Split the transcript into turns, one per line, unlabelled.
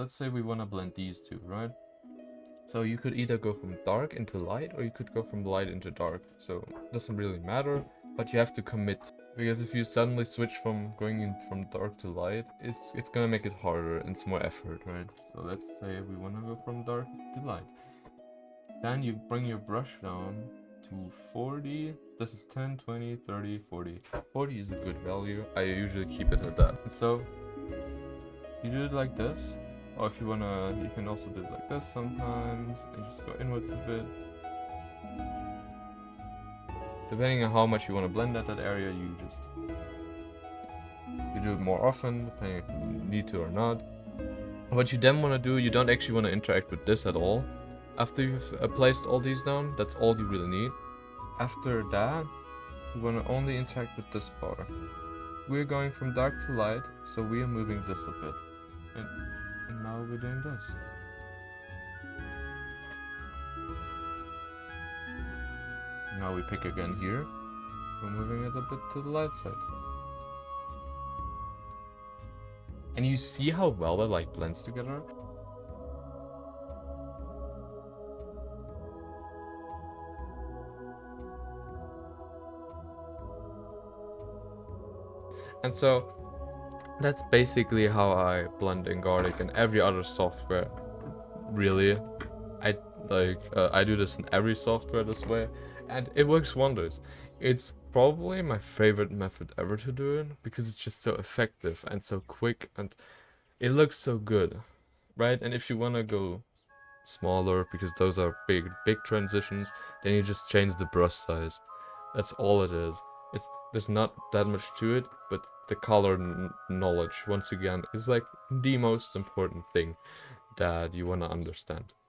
let's say we want to blend these two, right? So you could either go from dark into light, or you could go from light into dark. So it doesn't really matter, but you have to commit. Because if you suddenly switch from going in from dark to light, it's gonna make it harder and it's more effort, right? So let's say we wanna go from dark to light. Then you bring your brush down to 40. This is 10, 20, 30, 40. 40 is a good value. I usually keep it at that. And so you do it like this. Or if you wanna, you can also do it like this sometimes, and just go inwards a bit. Depending on how much you want to blend at that area, you do it more often, depending if you need to or not. What you then want to do, you don't actually want to interact with this at all. After you've placed all these down, that's all you really need. After that, you want to only interact with this bar. We're going from dark to light, so we are moving this a bit. And now we're doing this. Now we pick again here. We're moving it a bit to the light side. And you see how well that like blends together? And so that's basically how I blend in Gartic and every other software. Really, I do this in every software this way, and it works wonders. It's probably my favorite method ever to do it because it's just so effective and so quick, and it looks so good, right? And if you wanna go smaller because those are big transitions, then you just change the brush size. That's all it is. There's not that much to it, but the color knowledge, once again, is like the most important thing that you want to understand.